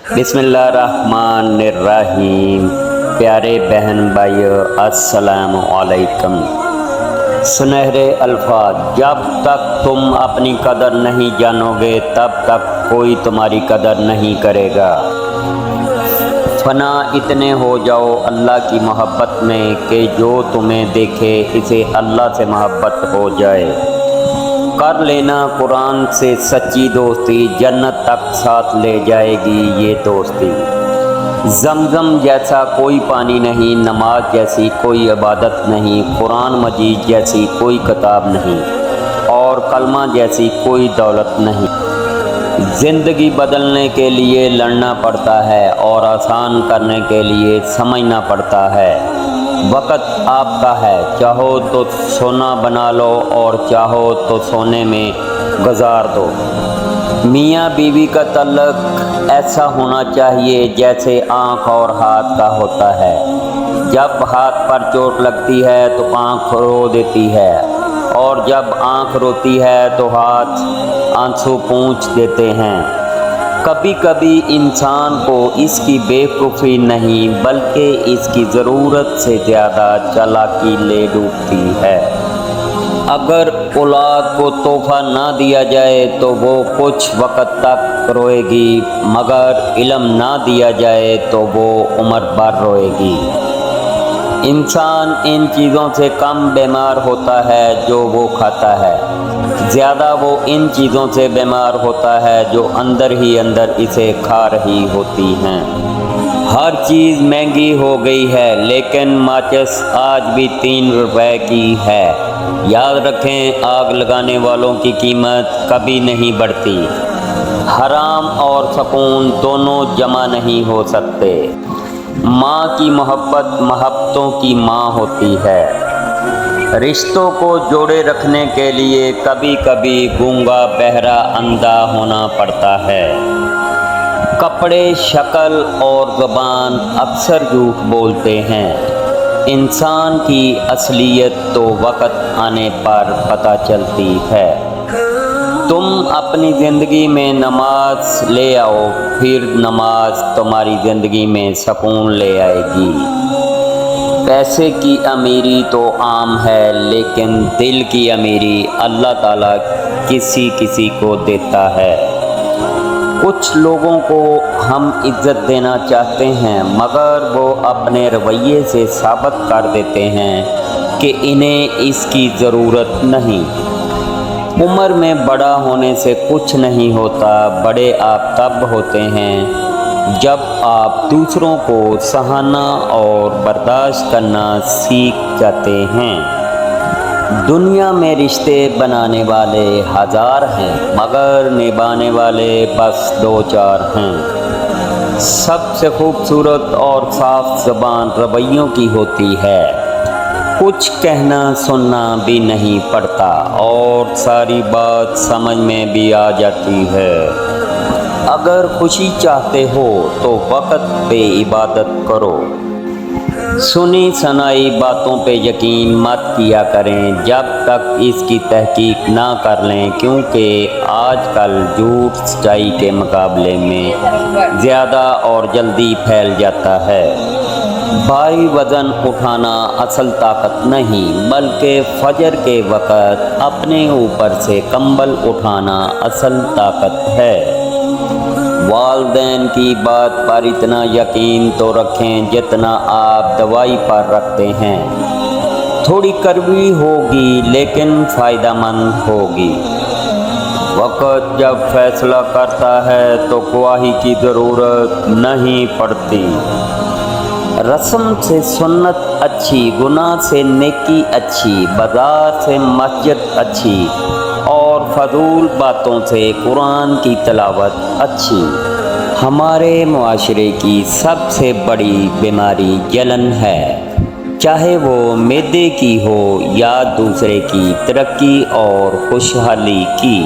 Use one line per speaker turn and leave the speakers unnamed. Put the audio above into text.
बिस्मिल्लाहिर्रहमानिर्रहीम। प्यारे बहन भाइयों, अस्सलाम वालेकुम। सुनहरे अल्फाज, जब तक तुम अपनी कदर नहीं जानोगे तब तक कोई तुम्हारी कदर नहीं करेगा। फना इतने हो जाओ अल्लाह की मोहब्बत में कि जो तुम्हें देखे इसे अल्लाह से मोहब्बत हो जाए। कर लेना कुरान से सच्ची दोस्ती, जन्नत तक साथ ले जाएगी ये दोस्ती। जमजम जैसा कोई पानी नहीं, नमाज जैसी कोई इबादत नहीं, कुरान मजीद जैसी कोई किताब नहीं और कलमा जैसी कोई दौलत नहीं। ज़िंदगी बदलने के लिए लड़ना पड़ता है और आसान करने के लिए समझना पड़ता है। वक़्त आपका है, चाहो तो सोना बना लो और चाहो तो सोने में गुजार दो। मियाँ बीवी का तल्लुक ऐसा होना चाहिए जैसे आँख और हाथ का होता है। जब हाथ पर चोट लगती है तो आँख रो देती है और जब आँख रोती है तो हाथ आंसू पोंछ देते हैं। कभी कभी इंसान को इसकी बेवकूफ़ी नहीं बल्कि इसकी ज़रूरत से ज़्यादा चालाकी ले डूबती है। अगर औलाद को तोहफ़ा ना दिया जाए तो वो कुछ वक़्त तक रोएगी, मगर इल्म ना दिया जाए तो वो उम्र भर रोएगी। इंसान इन चीज़ों से कम बीमार होता है जो वो खाता है, ज़्यादा वो इन चीज़ों से बीमार होता है जो अंदर ही अंदर इसे खा रही होती हैं। हर चीज़ महंगी हो गई है लेकिन माचिस आज भी 3 रुपए की है। याद रखें, आग लगाने वालों की कीमत कभी नहीं बढ़ती। हराम और सुकून दोनों जमा नहीं हो सकते। माँ की मोहब्बत मोहब्बतों की माँ होती है। रिश्तों को जोड़े रखने के लिए कभी कभी गूंगा बहरा अंधा होना पड़ता है। कपड़े, शक्ल और ज़बान अक्सर झूठ बोलते हैं। इंसान की असलियत तो वक़्त आने पर पता चलती है। तुम अपनी ज़िंदगी में नमाज ले आओ, फिर नमाज तुम्हारी ज़िंदगी में सुकून ले आएगी। पैसे की अमीरी तो आम है लेकिन दिल की अमीरी अल्लाह ताला किसी किसी को देता है। कुछ लोगों को हम इज़्ज़त देना चाहते हैं मगर वो अपने रवैये से साबित कर देते हैं कि इन्हें इसकी ज़रूरत नहीं। उम्र में बड़ा होने से कुछ नहीं होता, बड़े आप तब होते हैं जब आप दूसरों को सहाना और बर्दाश्त करना सीख जाते हैं। दुनिया में रिश्ते बनाने वाले हज़ार हैं मगर निभाने वाले बस 2-4 हैं। सबसे खूबसूरत और साफ ज़बान रवैयों की होती है। कुछ कहना सुनना भी नहीं पड़ता और सारी बात समझ में भी आ जाती है। अगर खुशी चाहते हो तो वक़्त पे इबादत करो। सुनी सुनाई बातों पे यकीन मत किया करें जब तक इसकी तहकीक ना कर लें, क्योंकि आजकल झूठ सच्चाई के मुकाबले में ज़्यादा और जल्दी फैल जाता है। भारी वज़न उठाना असल ताकत नहीं बल्कि फजर के वक़्त अपने ऊपर से कंबल उठाना असल ताकत है। वालिदैन की बात पर इतना यकीन तो रखें जितना आप दवाई पर रखते हैं। थोड़ी कड़वी होगी लेकिन फ़ायदेमंद होगी। वक़्त जब फैसला करता है तो गवाही की ज़रूरत नहीं पड़ती। रस्म से सुन्नत अच्छी, गुनाह से नेकी अच्छी, बाजार से मस्जिद अच्छी और फजूल बातों से कुरान की तिलावत अच्छी। हमारे मुआशरे की सबसे बड़ी बीमारी जलन है, चाहे वो मैदे की हो या दूसरे की तरक्की और खुशहाली की।